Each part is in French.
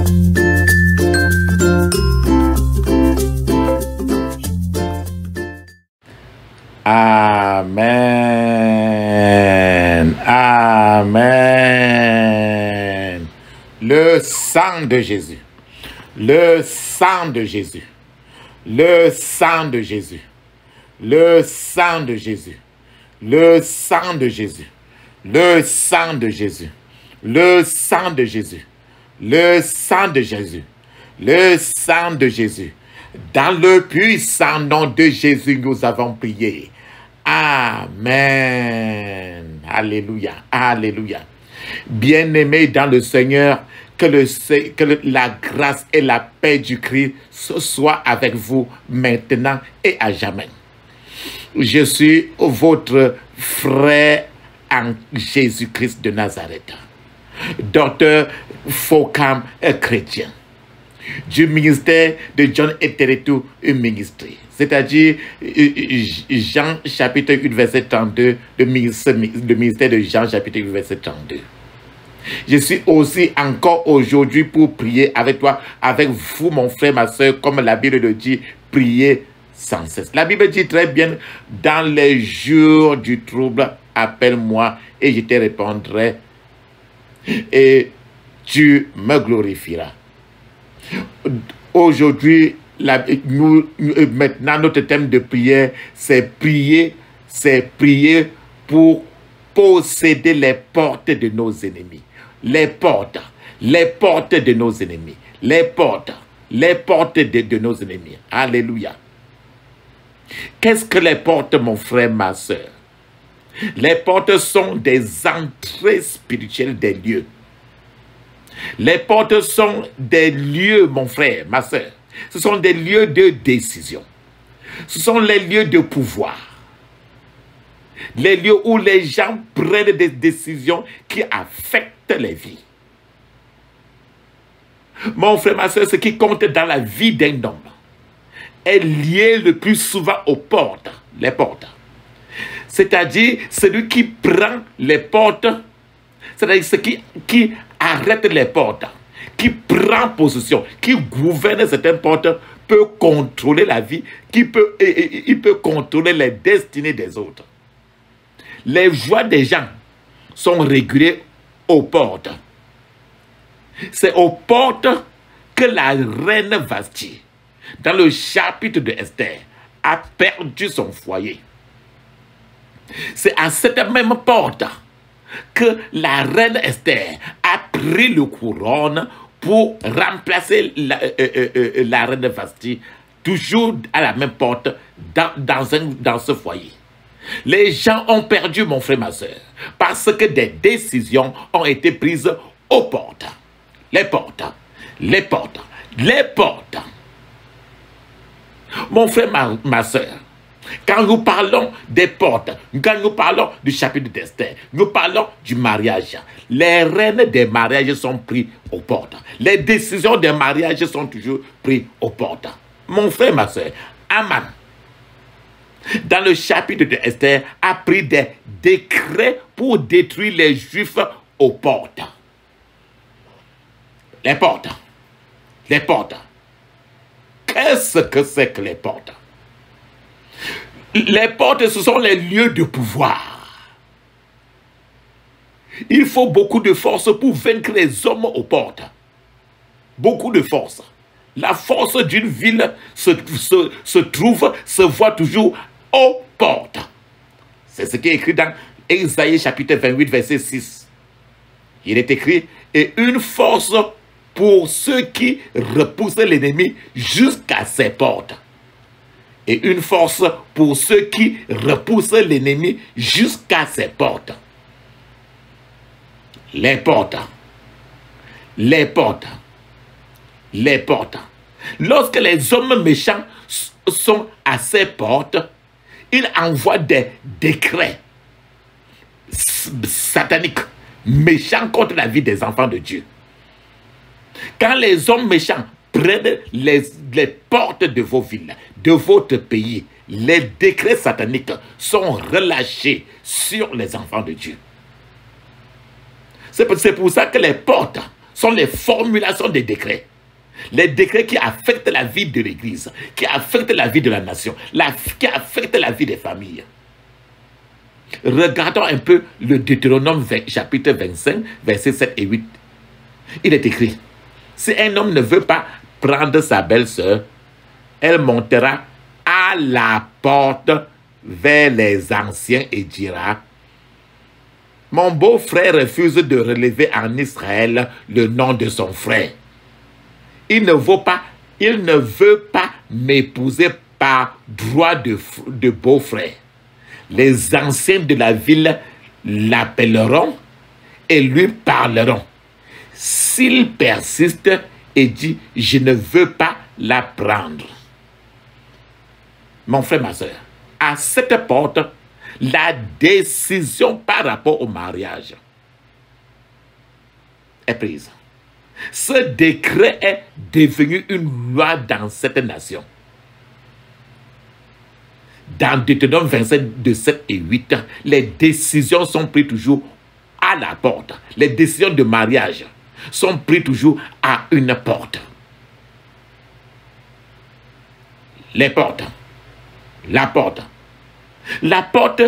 Amen. Amen. Le sang de Jésus. Le sang de Jésus. Le sang de Jésus. Le sang de Jésus. Le sang de Jésus. Le sang de Jésus. Le sang de Jésus. Le sang de Jésus. Le sang de Jésus. Dans le puissant nom de Jésus, nous avons prié. Amen. Alléluia. Alléluia. Bien-aimés dans le Seigneur, que la grâce et la paix du Christ soient avec vous maintenant et à jamais. Je suis votre frère en Jésus-Christ de Nazareth, docteur Fokam chrétien, du ministère de John Eteretu Ministry, c'est-à-dire Jean chapitre 8 verset 32, le ministère de Jean chapitre 8 verset 32. Je suis aussi encore aujourd'hui pour prier avec toi, avec vous mon frère, ma soeur, comme la Bible le dit, priez sans cesse. La Bible dit très bien, dans les jours du trouble, appelle-moi et je te répondrai et tu me glorifieras. Aujourd'hui, maintenant notre thème de prière, c'est prier pour posséder les portes de nos ennemis. Les portes de nos ennemis. Les portes de nos ennemis. Alléluia. Qu'est-ce que les portes, mon frère, ma soeur? Les portes sont des entrées spirituelles des lieux. Les portes sont des lieux, mon frère, ma soeur. Ce sont des lieux de décision. Ce sont les lieux de pouvoir. Les lieux où les gens prennent des décisions qui affectent les vies. Mon frère, ma soeur, ce qui compte dans la vie d'un homme est lié le plus souvent aux portes, les portes. C'est-à-dire celui qui prend les portes, c'est-à-dire ce qui arrête les portes, qui prend possession, qui gouverne certaines portes, peut contrôler la vie, il peut contrôler les destinées des autres. Les voies des gens sont régulées aux portes. C'est aux portes que la reine Vasti, dans le chapitre de Esther, a perdu son foyer. C'est à cette même porte que la reine Esther a pris le couronne pour remplacer la reine Vasti, toujours à la même porte, dans ce foyer. Les gens ont perdu, mon frère, ma soeur, parce que des décisions ont été prises aux portes. Les portes, les portes, les portes. Mon frère, ma soeur, quand nous parlons des portes, quand nous parlons du chapitre d'Esther, nous parlons du mariage. Les rênes des mariages sont pris aux portes. Les décisions des mariages sont toujours prises aux portes. Mon frère, ma soeur, Aman, dans le chapitre d'Esther, a pris des décrets pour détruire les Juifs aux portes. Les portes. Les portes. Qu'est-ce que c'est que les portes? Les portes, ce sont les lieux de pouvoir. Il faut beaucoup de force pour vaincre les hommes aux portes. Beaucoup de force. La force d'une ville se voit toujours aux portes. C'est ce qui est écrit dans Ésaïe chapitre 28, verset 6. Il est écrit, et une force pour ceux qui repoussent l'ennemi jusqu'à ses portes. Et une force pour ceux qui repoussent l'ennemi jusqu'à ses portes. Les portes. Les portes. Les portes. Lorsque les hommes méchants sont à ces portes, ils envoient des décrets sataniques, méchants contre la vie des enfants de Dieu. Quand les hommes méchants prennent les portes de vos villes, de votre pays, les décrets sataniques sont relâchés sur les enfants de Dieu. C'est pour ça que les portes sont les formulations des décrets. Les décrets qui affectent la vie de l'Église, qui affectent la vie de la nation, qui affectent la vie des familles. Regardons un peu le Deutéronome chapitre 25, versets 7 et 8. Il est écrit, si un homme ne veut pas prendre sa belle-sœur, elle montera à la porte vers les anciens et dira, mon beau-frère refuse de relever en Israël le nom de son frère. Il ne veut pas m'épouser par droit de beau-frère. Les anciens de la ville l'appelleront et lui parleront. S'il persiste et dit, je ne veux pas la prendre. Mon frère, ma soeur, à cette porte, la décision par rapport au mariage est prise. Ce décret est devenu une loi dans cette nation. Dans Deutéronome 27, de 7 et 8, les décisions sont prises toujours à la porte. Les décisions de mariage sont prises toujours à une porte. Les portes. La porte. La porte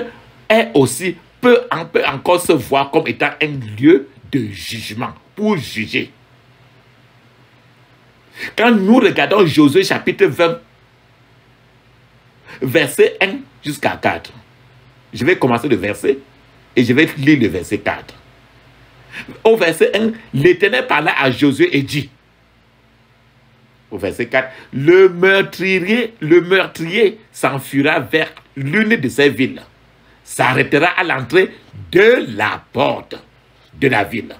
est aussi, peut encore se voir comme étant un lieu de jugement, pour juger. Quand nous regardons Josué chapitre 20, verset 1 jusqu'à 4, je vais commencer le verset et je vais lire le verset 4. Au verset 1, l'Éternel parla à Josué et dit, au verset 4, le meurtrier s'enfuira vers l'une de ces villes, s'arrêtera à l'entrée de la porte de la ville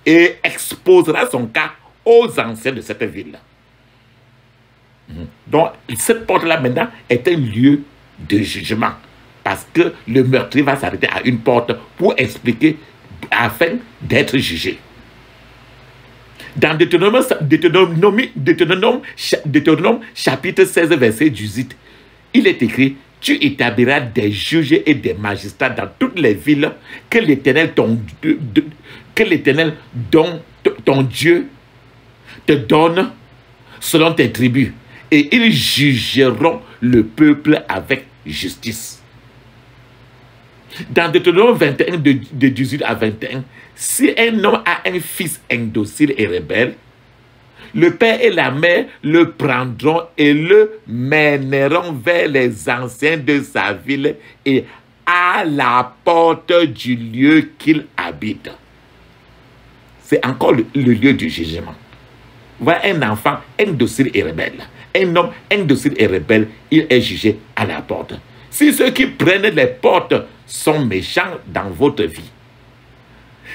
et exposera son cas aux anciens de cette ville. Donc, cette porte-là maintenant est un lieu de jugement parce que le meurtrier va s'arrêter à une porte pour expliquer afin d'être jugé. Dans Deutéronome chapitre 16, verset 18, il est écrit, tu établiras des juges et des magistrats dans toutes les villes que l'Éternel, ton Dieu, te donne selon tes tribus, et ils jugeront le peuple avec justice. Dans Deutéronome 21, de 18 à 21, si un homme a un fils indocile et rebelle, le père et la mère le prendront et le mèneront vers les anciens de sa ville et à la porte du lieu qu'il habite. C'est encore le lieu du jugement. Voilà un enfant indocile et rebelle. Un homme indocile et rebelle, il est jugé à la porte. Si ceux qui prennent les portes sont méchants dans votre vie,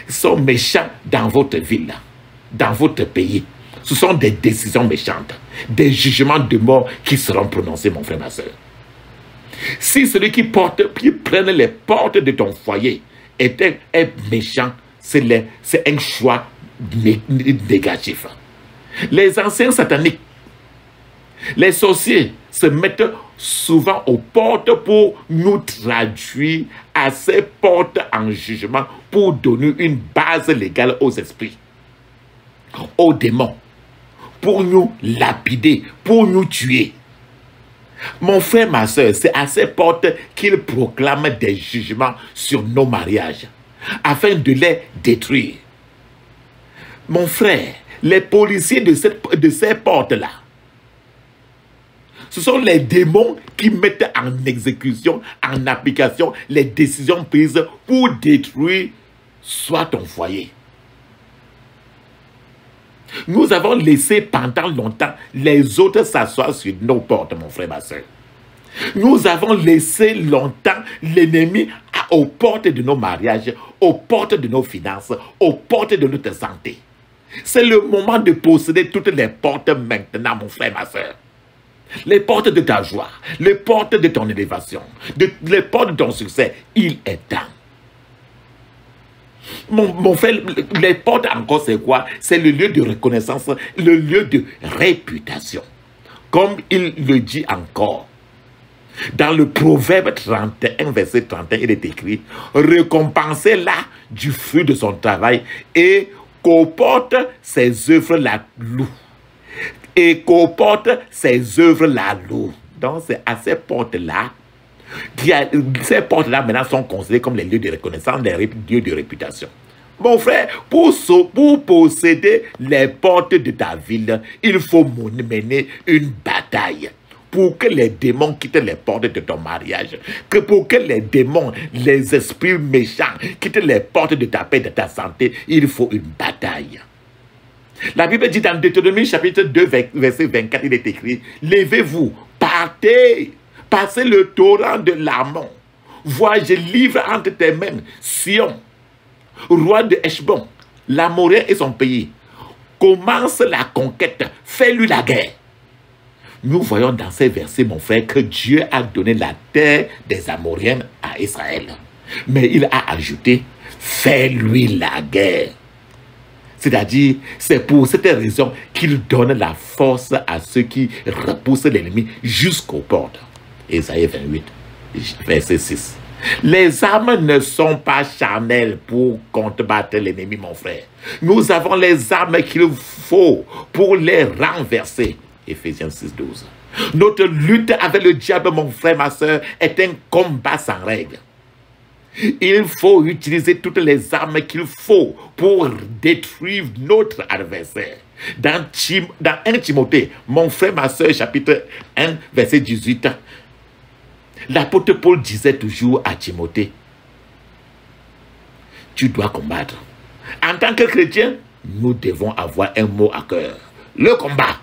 sont méchants dans votre ville, dans votre pays, ce sont des décisions méchantes, des jugements de mort qui seront prononcés, mon frère, ma soeur. Si celui qui prenne les portes de ton foyer est méchant, c'est un choix négatif. Les anciens sataniques, les sorciers se mettent souvent aux portes pour nous traduire à ces portes en jugement pour donner une base légale aux esprits, aux démons, pour nous lapider, pour nous tuer. Mon frère, ma soeur, c'est à ces portes qu'ils proclament des jugements sur nos mariages, afin de les détruire. Mon frère, les policiers de ces portes-là, ce sont les démons qui mettent en exécution, en application, les décisions prises pour détruire soit ton foyer. Nous avons laissé pendant longtemps les autres s'asseoir sur nos portes, mon frère, ma soeur. Nous avons laissé longtemps l'ennemi aux portes de nos mariages, aux portes de nos finances, aux portes de notre santé. C'est le moment de posséder toutes les portes maintenant, mon frère, ma soeur. Les portes de ta joie, les portes de ton élévation, les portes de ton succès, il est temps. Mon frère, les portes encore, c'est quoi? C'est le lieu de reconnaissance, le lieu de réputation. Comme il le dit encore. Dans le Proverbe 31, verset 31, il est écrit, récompensez-la du fruit de son travail et qu'aux portes, ses œuvres la louent. Et qu'aux portes, ses œuvres la louent. Donc, c'est à ces portes-là, ces portes-là maintenant sont considérées comme les lieux de reconnaissance, les lieux de réputation. Mon frère, pour posséder les portes de ta ville, il faut mener une bataille. Pour que les démons quittent les portes de ton mariage, pour que les démons, les esprits méchants quittent les portes de ta paix, de ta santé, il faut une bataille. La Bible dit dans Deutéronome chapitre 2, verset 24, il est écrit, « Levez-vous, partez, passez le torrent de l'Arnon. Vois, je livre entre tes mains Sion, roi de Heshbon, l'Amoréen et son pays. Commence la conquête, fais-lui la guerre. » Nous voyons dans ces versets, mon frère, que Dieu a donné la terre des Amoréens à Israël. Mais il a ajouté, fais-lui la guerre. C'est-à-dire, c'est pour cette raison qu'il donne la force à ceux qui repoussent l'ennemi jusqu'aux portes. Ésaïe 28, verset 6. Les armes ne sont pas charnelles pour combattre l'ennemi, mon frère. Nous avons les armes qu'il faut pour les renverser. Éphésiens 6, 12. Notre lutte avec le diable, mon frère, ma soeur, est un combat sans règle. Il faut utiliser toutes les armes qu'il faut pour détruire notre adversaire. Dans 1 Timothée, mon frère, ma soeur, chapitre 1, verset 18, l'apôtre Paul disait toujours à Timothée, tu dois combattre. En tant que chrétien, nous devons avoir un mot à cœur. Le combat.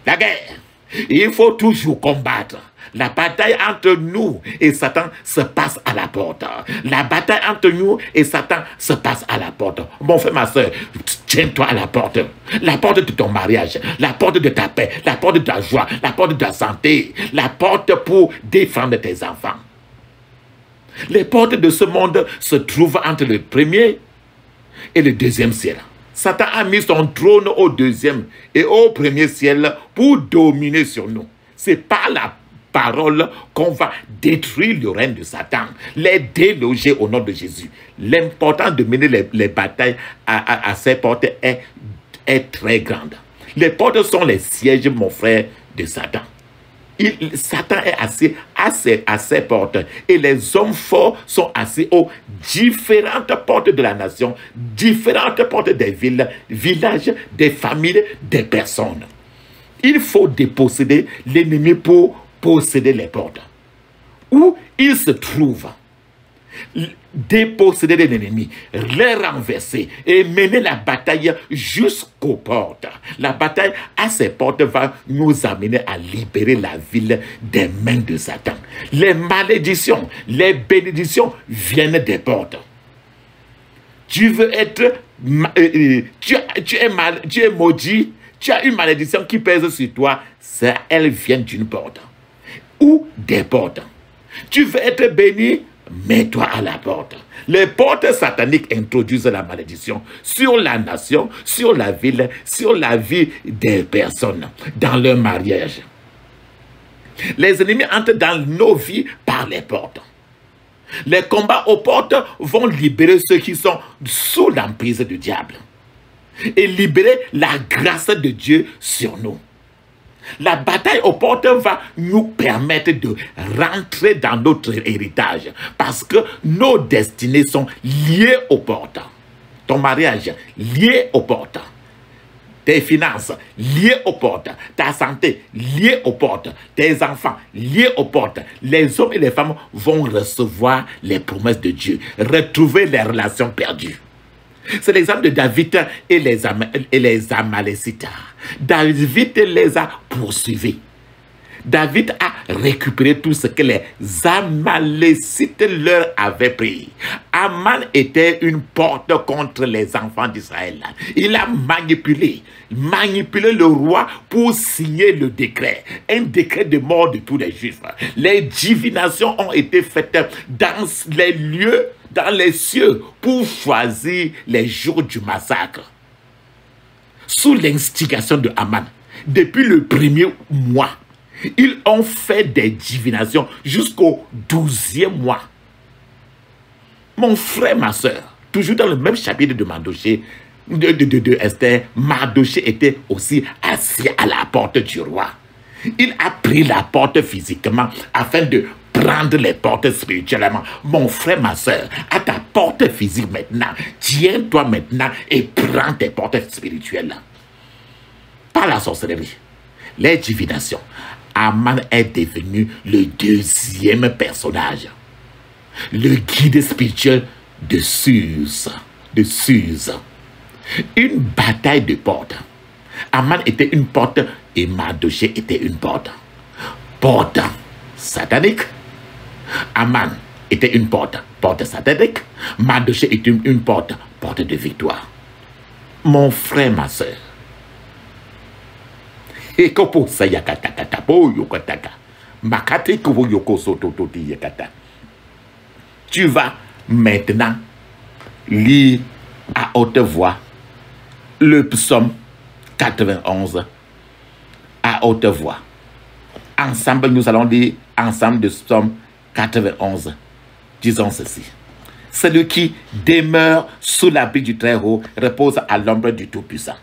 La guerre. Il faut toujours combattre. La bataille entre nous et Satan se passe à la porte. La bataille entre nous et Satan se passe à la porte. Mon frère, ma soeur, tiens-toi à la porte. La porte de ton mariage, la porte de ta paix, la porte de ta joie, la porte de ta santé, la porte pour défendre tes enfants. Les portes de ce monde se trouvent entre le premier et le deuxième ciel. Satan a mis son trône au deuxième et au premier ciel pour dominer sur nous. C'est par la parole qu'on va détruire le règne de Satan, les déloger au nom de Jésus. L'importance de mener les batailles à ces portes est très grande. Les portes sont les sièges, mon frère, de Satan. Satan est assis à ses portes et les hommes forts sont assis aux différentes portes de la nation, différentes portes des villes, villages, des familles, des personnes. Il faut déposséder l'ennemi pour posséder les portes. Où il se trouve, déposséder l'ennemi, les renverser et mener la bataille jusqu'aux portes. La bataille à ces portes va nous amener à libérer la ville des mains de Satan. Les malédictions, les bénédictions viennent des portes. Tu veux être, tu es maudit, tu as une malédiction qui pèse sur toi, elle vient d'une porte ou des portes. Tu veux être béni, mets-toi à la porte. Les portes sataniques introduisent la malédiction sur la nation, sur la ville, sur la vie des personnes, dans leur mariage. Les ennemis entrent dans nos vies par les portes. Les combats aux portes vont libérer ceux qui sont sous l'emprise du diable et libérer la grâce de Dieu sur nous. La bataille aux portes va nous permettre de rentrer dans notre héritage parce que nos destinées sont liées aux portes. Ton mariage, lié aux portes. Tes finances, liées aux portes. Ta santé, liée aux portes. Tes enfants, liés aux portes. Les hommes et les femmes vont recevoir les promesses de Dieu, retrouver les relations perdues. C'est l'exemple de David et les Amalécites. David les a poursuivis. David a récupéré tout ce que les Amalécites leur avaient pris. Aman était une porte contre les enfants d'Israël. Il a manipulé le roi pour signer le décret. Un décret de mort de tous les Juifs. Les divinations ont été faites dans les lieux, dans les cieux, pour choisir les jours du massacre. Sous l'instigation de Aman, depuis le premier mois, ils ont fait des divinations jusqu'au 12e mois. Mon frère, ma soeur, toujours dans le même chapitre de Mardochée, de Esther, Mardochée était aussi assis à la porte du roi. Il a pris la porte physiquement afin de prendre les portes spirituellement. Mon frère, ma soeur, à ta porte physique maintenant, tiens-toi maintenant et prends tes portes spirituelles. Par la sorcellerie, les divinations, Aman est devenu le deuxième personnage, le guide spirituel de Suse. Une bataille de portes. Aman était une porte et Mardochée était une porte. Porte satanique. Aman était une porte satanique. Mardochée était une porte de victoire. Mon frère, ma soeur, tu vas maintenant lire à haute voix le psaume 91 à haute voix. Ensemble, nous allons lire ensemble le psaume 91. Disons ceci. Celui qui demeure sous l'abri du Très-Haut repose à l'ombre du Tout-Puissant.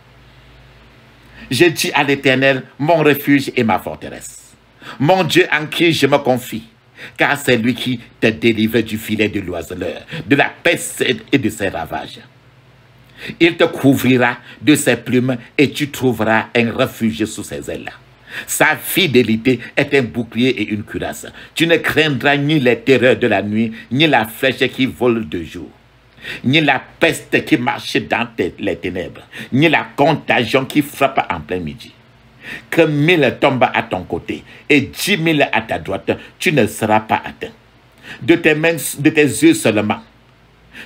J'ai dit à l'Éternel, mon refuge et ma forteresse, mon Dieu en qui je me confie, car c'est lui qui te délivre du filet de l'oiseleur, de la peste et de ses ravages. Il te couvrira de ses plumes et tu trouveras un refuge sous ses ailes. Sa fidélité est un bouclier et une cuirasse. Tu ne craindras ni les terreurs de la nuit, ni la flèche qui vole de jour, ni la peste qui marche dans les ténèbres, ni la contagion qui frappe en plein midi. Que 1000 tombent à ton côté et 10 000 à ta droite, tu ne seras pas atteint. De tes mains, de tes yeux seulement,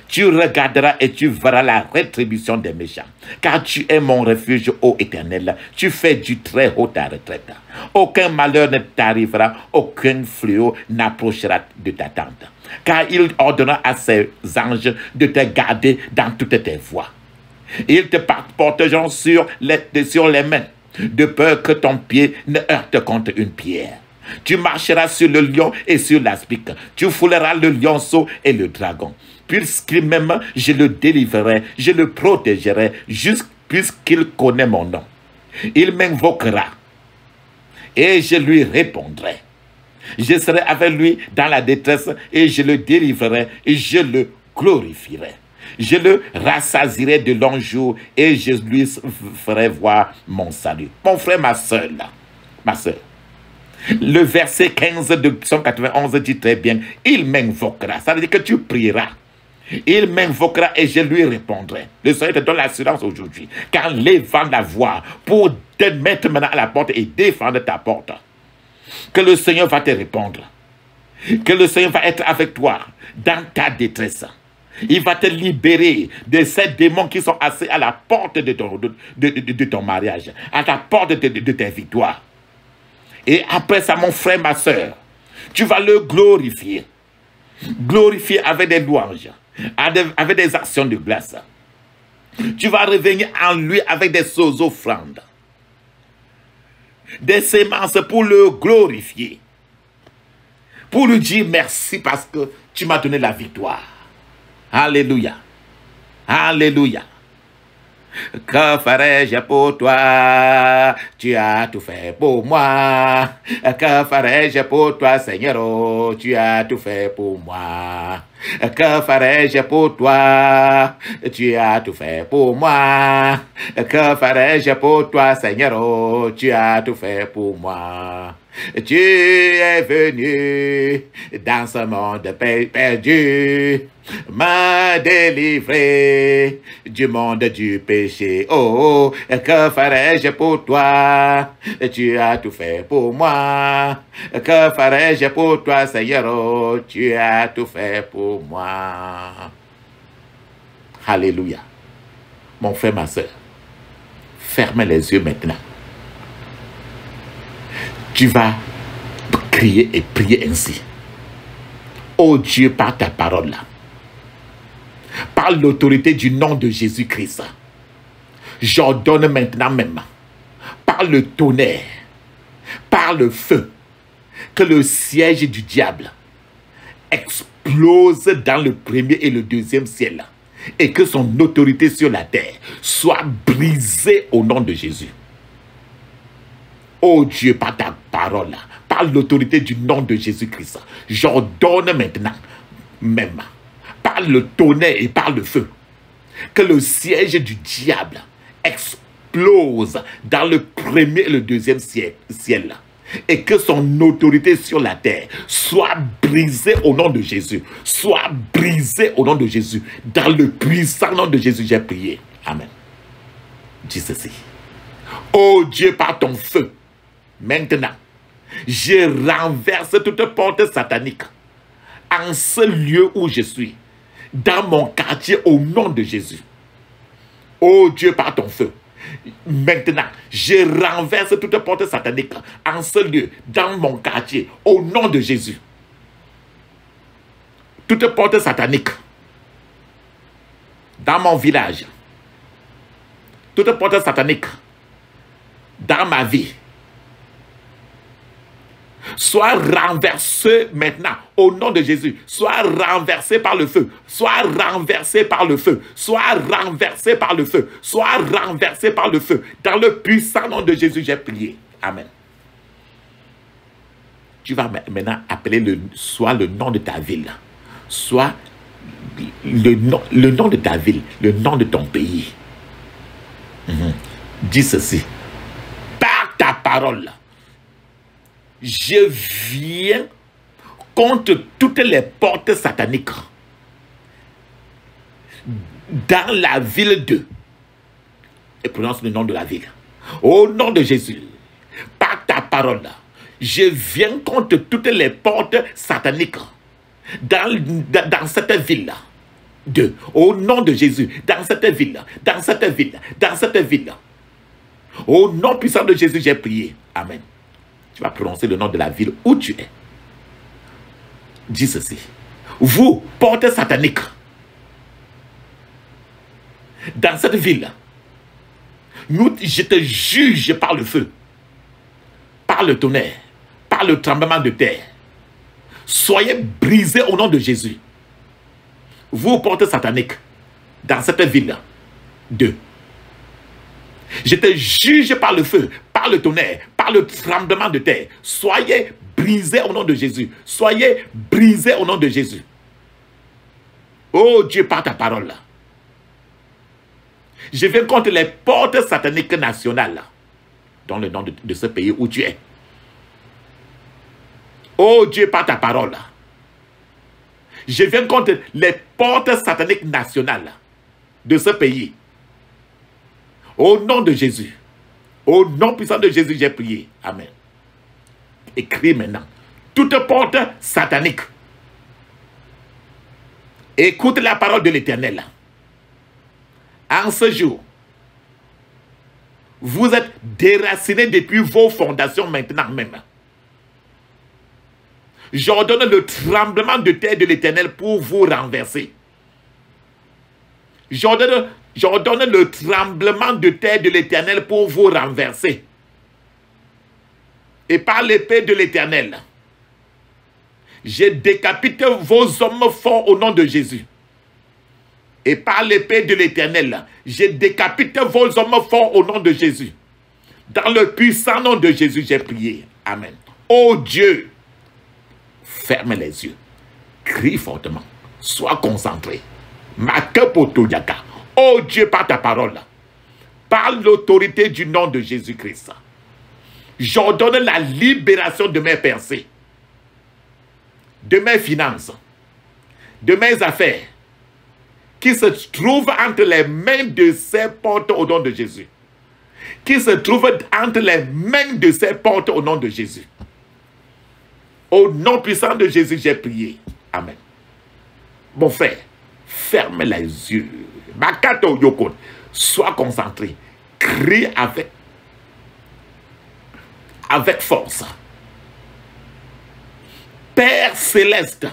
tu regarderas et tu verras la rétribution des méchants. Car tu es mon refuge, ô Éternel. Tu fais du très haut ta retraite. Aucun malheur ne t'arrivera, aucun fléau n'approchera de ta tente. Car il ordonnera à ses anges de te garder dans toutes tes voies. Ils te porteront sur les mains, de peur que ton pied ne heurte contre une pierre. Tu marcheras sur le lion et sur l'aspic. Tu fouleras le lionceau et le dragon. Puisqu'il m'aime, je le délivrerai, je le protégerai, puisqu'il connaît mon nom. Il m'invoquera et je lui répondrai. Je serai avec lui dans la détresse et je le délivrerai et je le glorifierai. Je le rassasierai de longs jours et je lui ferai voir mon salut. Mon frère, ma soeur, ma soeur. Le verset 15 de Psaume 91 dit très bien, il m'invoquera. Ça veut dire que tu prieras. Il m'invoquera et je lui répondrai. Le Seigneur te donne l'assurance aujourd'hui qu'en levant la voix pour te mettre maintenant à la porte et défendre ta porte, que le Seigneur va te répondre. Que le Seigneur va être avec toi dans ta détresse. Il va te libérer de ces démons qui sont assis à la porte de ton mariage, à la porte de tes victoires. Et après ça, mon frère, ma soeur, tu vas le glorifier. Glorifier avec des louanges, avec des actions de grâce. Tu vas revenir en lui avec des offrandes, des semences pour le glorifier, pour lui dire merci parce que tu m'as donné la victoire. Alléluia. Alléluia. Que ferais-je pour toi? Tu as tout fait pour moi. Que ferais-je pour toi, Seigneur? Oh, tu as tout fait pour moi. Que ferais-je pour toi? Tu as tout fait pour moi. Que ferais-je pour toi, Seigneur? Oh, tu as tout fait pour moi. Tu es venu dans ce monde perdu, me délivrer du monde du péché. Oh, que ferais-je pour toi? Tu as tout fait pour moi. Que ferais-je pour toi, Seigneur? Oh, tu as tout fait pour moi. Alléluia. Mon frère, ma soeur, fermez les yeux maintenant. Tu vas crier et prier ainsi. Oh Dieu, par ta parole, par l'autorité du nom de Jésus-Christ, j'ordonne maintenant même, par le tonnerre, par le feu, que le siège du diable explose dans le premier et le deuxième ciel et que son autorité sur la terre soit brisée au nom de Jésus. Oh Dieu, par ta parole, par l'autorité du nom de Jésus-Christ, j'ordonne maintenant, même, par le tonnerre et par le feu, que le siège du diable explose dans le premier et le deuxième ciel, et que son autorité sur la terre soit brisée au nom de Jésus, soit brisée au nom de Jésus. Dans le puissant nom de Jésus, j'ai prié. Amen. Dis ceci. Oh Dieu, par ton feu, maintenant, je renverse toute porte satanique en ce lieu où je suis, dans mon quartier, au nom de Jésus. Oh Dieu, par ton feu, maintenant, je renverse toute porte satanique en ce lieu, dans mon quartier, au nom de Jésus. Toute porte satanique dans mon village, toute porte satanique dans ma vie, soit renversé maintenant au nom de Jésus, soit renversé par le feu, soit renversé par le feu, soit renversé par le feu, soit renversé par le feu. Dans le puissant nom de Jésus, j'ai prié. Amen. Tu vas maintenant appeler soit le nom de ta ville, soit le nom de ta ville, le nom de ton pays. Dis ceci. Par ta parole, je viens contre toutes les portes sataniques dans la ville de... Et prononce le nom de la ville. Au nom de Jésus, par ta parole, je viens contre toutes les portes sataniques dans cette ville-là. Au nom de Jésus, dans cette ville, dans cette ville, dans cette ville. Au nom puissant de Jésus, j'ai prié. Amen. Tu vas prononcer le nom de la ville où tu es. Dis ceci. Vous, portes sataniques, dans cette ville, je te juge par le feu, par le tonnerre, par le tremblement de terre. Soyez brisés au nom de Jésus. Vous, portes sataniques, dans cette ville, je te juge par le feu, par le tonnerre, par le tremblement de terre. Soyez brisés au nom de Jésus. Soyez brisés au nom de Jésus. Oh Dieu, par ta parole. Je viens contre les portes sataniques nationales dans le nom de ce pays où tu es. Oh Dieu, par ta parole. Je viens contre les portes sataniques nationales de ce pays. Au nom de Jésus. Au nom puissant de Jésus, j'ai prié. Amen. Écris maintenant. Toute porte satanique. Écoute la parole de l'Éternel. En ce jour, vous êtes déracinés depuis vos fondations maintenant même. J'ordonne le tremblement de terre de l'Éternel pour vous renverser. J'ordonne le tremblement de terre de l'Éternel pour vous renverser. Et par l'épée de l'Éternel, je décapite vos hommes forts au nom de Jésus. Et par l'épée de l'Éternel, je décapite vos hommes forts au nom de Jésus. Dans le puissant nom de Jésus, j'ai prié. Amen. Oh Dieu, ferme les yeux. Crie fortement. Sois concentré. Oh Dieu, par ta parole, par l'autorité du nom de Jésus-Christ, j'ordonne la libération de mes pensées, de mes finances, de mes affaires, qui se trouvent entre les mains de ces portes au nom de Jésus. Qui se trouvent entre les mains de ces portes au nom de Jésus. Au nom puissant de Jésus, j'ai prié. Amen. Mon frère, ferme les yeux. Makato Yoko, sois concentré. Crie avec force. Père céleste,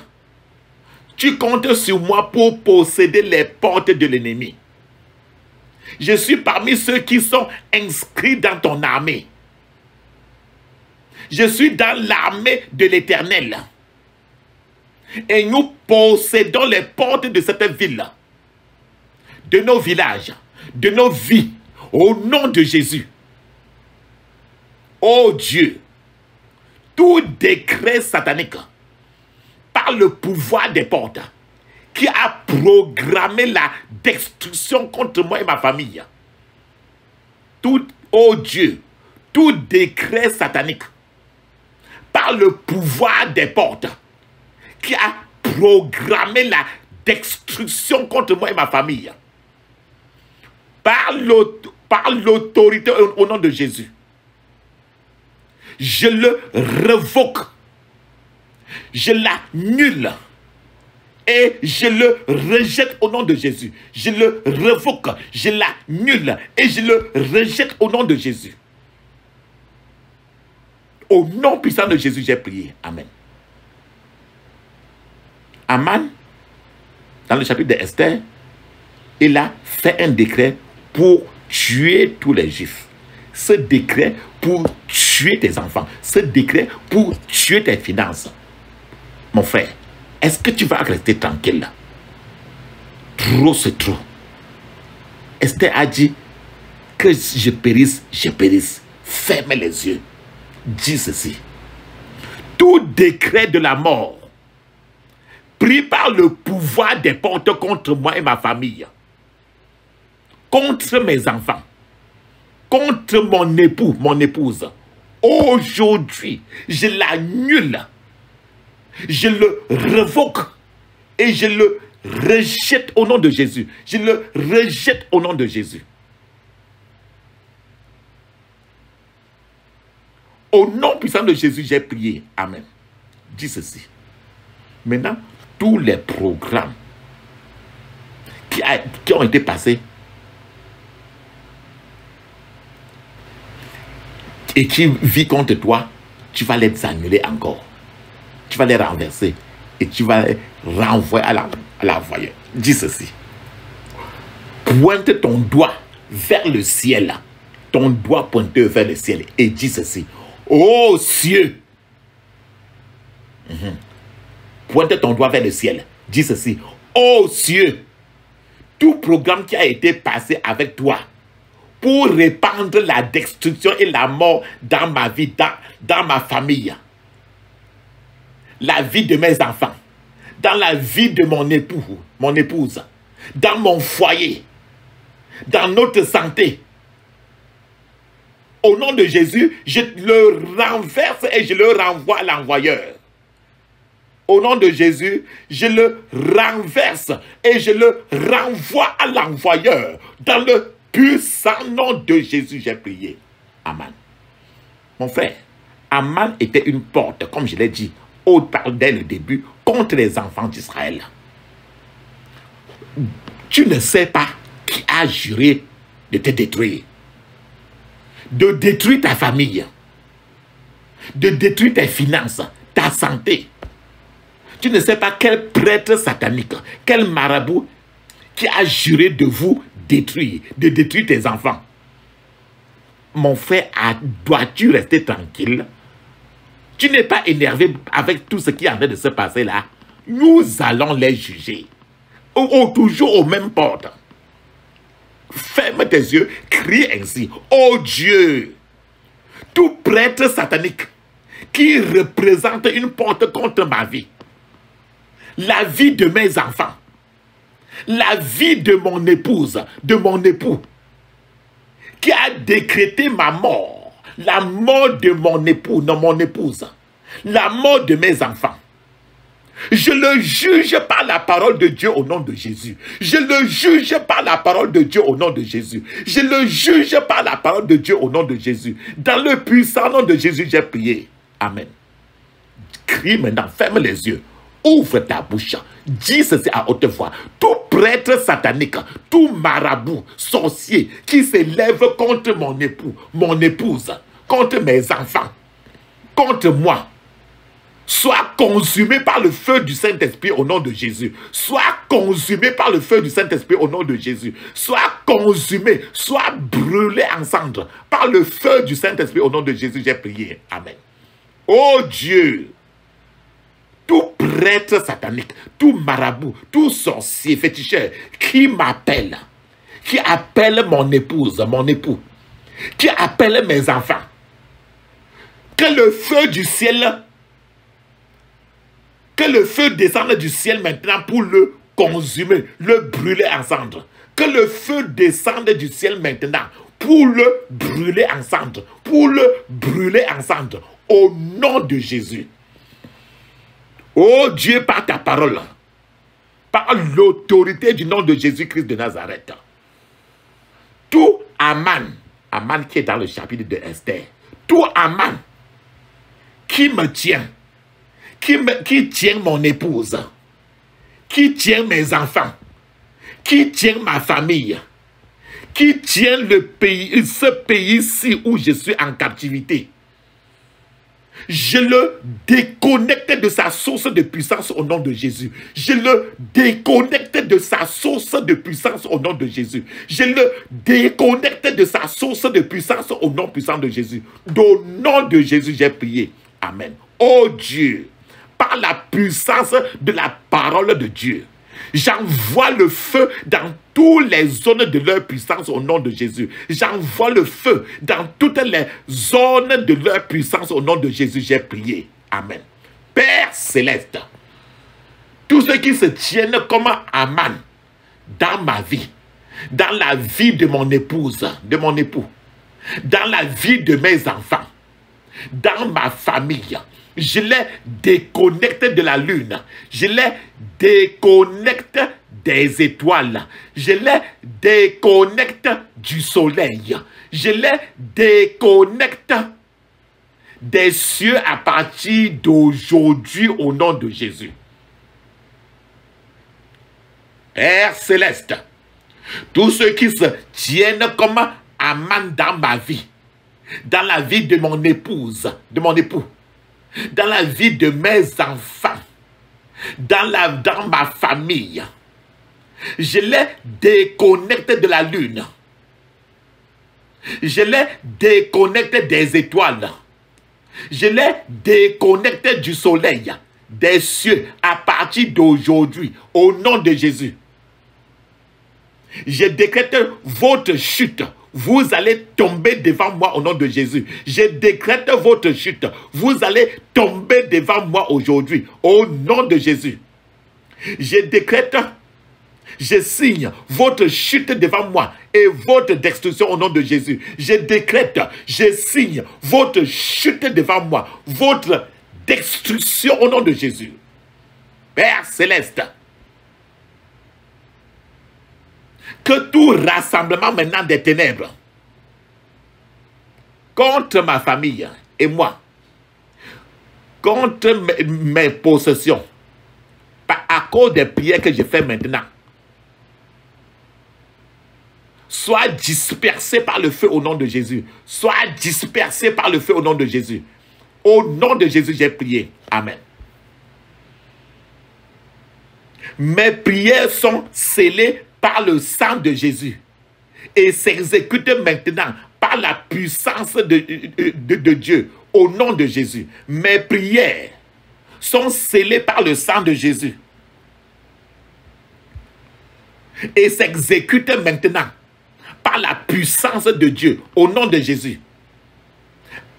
tu comptes sur moi pour posséder les portes de l'ennemi. Je suis parmi ceux qui sont inscrits dans ton armée. Je suis dans l'armée de l'Éternel. Et nous possédons les portes de cette ville. de nos villages, de nos vies, au nom de Jésus. Oh Dieu, tout décret satanique par le pouvoir des portes qui a programmé la destruction contre moi et ma famille. Oh Dieu, tout décret satanique par le pouvoir des portes qui a programmé la destruction contre moi et ma famille. Par l'autorité au nom de Jésus. Je le révoque. Je l'annule. Et je le rejette au nom de Jésus. Je le révoque. Je l'annule. Et je le rejette au nom de Jésus. Au nom puissant de Jésus, j'ai prié. Amen. Aman, dans le chapitre d'Esther, il a fait un décret pour tuer tous les Juifs. Ce décret pour tuer tes enfants. Ce décret pour tuer tes finances. Mon frère, est-ce que tu vas rester tranquille là? Trop c'est trop. Esther a dit que je périsse, je périsse. Ferme les yeux. Dis ceci. Tout décret de la mort pris par le pouvoir des portes contre moi et ma famille, contre mes enfants, contre mon époux, mon épouse, aujourd'hui, je l'annule, je le révoque et je le rejette au nom de Jésus. Je le rejette au nom de Jésus. Au nom puissant de Jésus, j'ai prié. Amen. Dis ceci. Maintenant, tous les programmes qui ont été passés et qui vivent contre toi, tu vas les annuler encore. Tu vas les renverser et tu vas les renvoyer à l'envoyeur. Dis ceci. Pointe ton doigt vers le ciel. Ton doigt pointé vers le ciel et dis ceci. Ô cieux! Pointe ton doigt vers le ciel. Dis ceci. Ô cieux! Tout programme qui a été passé avec toi pour répandre la destruction et la mort dans ma vie, dans ma famille, la vie de mes enfants, dans la vie de mon époux, mon épouse, dans mon foyer, dans notre santé. Au nom de Jésus, je le renverse et je le renvoie à l'envoyeur. Au nom de Jésus, je le renverse et je le renvoie à l'envoyeur. Dans le puissant nom de Jésus, j'ai prié. Amen. Mon frère, Aman était une porte, comme je l'ai dit, dès le début, contre les enfants d'Israël. Tu ne sais pas qui a juré de te détruire. De détruire ta famille. De détruire tes finances, ta santé. Tu ne sais pas quel prêtre satanique, quel marabout qui a juré de vous détruire, de détruire tes enfants. Mon frère, dois-tu rester tranquille? Tu n'es pas énervé avec tout ce qui est en train de se passer là. Nous allons les juger. Toujours aux mêmes portes. Ferme tes yeux, crie ainsi. Oh Dieu, tout prêtre satanique qui représente une porte contre ma vie, la vie de mes enfants, la vie de mon épouse, de mon époux, qui a décrété ma mort, la mort de mon époux, de mon épouse, la mort de mes enfants. Je le juge par la parole de Dieu au nom de Jésus. Je le juge par la parole de Dieu au nom de Jésus. Je le juge par la parole de Dieu au nom de Jésus. Dans le puissant nom de Jésus, j'ai prié. Amen. Crie maintenant, ferme les yeux. Ouvre ta bouche. Dis ceci à haute voix. Tout prêtre satanique, tout marabout, sorcier qui s'élève contre mon époux, mon épouse, contre mes enfants, contre moi, soit consumé par le feu du Saint-Esprit au nom de Jésus. Soit consumé par le feu du Saint-Esprit au nom de Jésus. Soit consumé, soit brûlé en cendres par le feu du Saint-Esprit au nom de Jésus. J'ai prié. Amen. Oh Dieu, tout prêtre satanique, tout marabout, tout sorcier féticheur qui m'appelle qui appelle mon épouse, mon époux, qui appelle mes enfants. Que le feu du ciel, que le feu descende du ciel maintenant pour le consumer, le brûler en cendres. Que le feu descende du ciel maintenant pour le brûler en cendres, pour le brûler en cendres, au nom de Jésus. Oh Dieu, par ta parole, par l'autorité du nom de Jésus-Christ de Nazareth, tout Aman, Aman qui est dans le chapitre de Esther, tout Aman qui me tient, qui tient mon épouse, qui tient mes enfants, qui tient ma famille, qui tient le pays, ce pays-ci où je suis en captivité, je le déconnecte de sa source de puissance au nom de Jésus. Je le déconnecte de sa source de puissance au nom de Jésus. Je le déconnecte de sa source de puissance au nom puissant de Jésus. Au nom de Jésus, j'ai prié. Amen. Oh Dieu, par la puissance de la parole de Dieu, j'envoie le feu dans toutes les zones de leur puissance au nom de Jésus. J'envoie le feu dans toutes les zones de leur puissance au nom de Jésus. J'ai prié. Amen. Père céleste, tous ceux qui se tiennent comme Aman dans ma vie, dans la vie de mon épouse, de mon époux, dans la vie de mes enfants, dans ma famille, je les déconnecte de la lune. Je les déconnecte des étoiles. Je les déconnecte du soleil. Je les déconnecte des cieux à partir d'aujourd'hui au nom de Jésus. Père céleste, tous ceux qui se tiennent comme Aman dans ma vie, dans la vie de mon épouse, de mon époux, dans la vie de mes enfants, dans ma famille, je les déconnecte de la lune. Je les déconnecte des étoiles. Je les déconnecte du soleil, des cieux, à partir d'aujourd'hui, au nom de Jésus. Je décrète votre chute. Vous allez tomber devant moi au nom de Jésus. Je décrète votre chute. Vous allez tomber devant moi aujourd'hui au nom de Jésus. Je décrète, je signe votre chute devant moi et votre destruction au nom de Jésus. Je décrète, je signe votre chute devant moi, votre destruction au nom de Jésus. Père céleste, que tout rassemblement maintenant des ténèbres contre ma famille et moi, contre mes possessions, à cause des prières que je fais maintenant, soit dispersé par le feu au nom de Jésus. Soit dispersé par le feu au nom de Jésus. Au nom de Jésus, j'ai prié. Amen. Mes prières sont scellées par le sang de Jésus et s'exécutent maintenant par la puissance de Dieu au nom de Jésus. Mes prières sont scellées par le sang de Jésus et s'exécutent maintenant par la puissance de Dieu au nom de Jésus.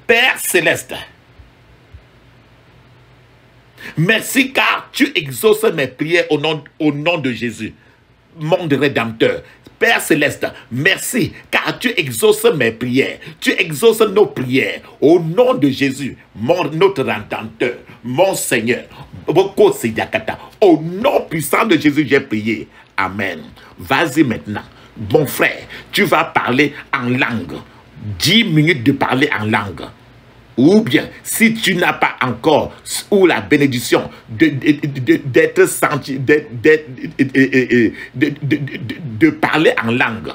Père céleste, merci car tu exauces mes prières au nom de Jésus, mon Rédempteur. Père céleste, merci car tu exauces mes prières, tu exauces nos prières au nom de Jésus, notre Rédempteur, mon Seigneur. Au nom puissant de Jésus, j'ai prié. Amen. Vas-y maintenant, mon frère, tu vas parler en langue. 10 minutes de parler en langue. Ou bien, si tu n'as pas encore ou la bénédiction d'être senti, de parler en langue,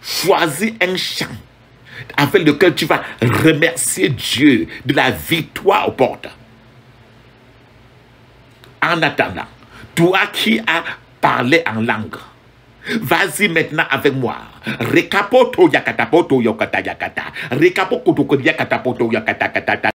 choisis un chant avec lequel tu vas remercier Dieu de la victoire aux portes. En attendant, toi qui as parlé en langue, vas-y maintenant avec moi. Rekapoto yakatapoto yokata yakata. Rekapoto yakatapoto yakata.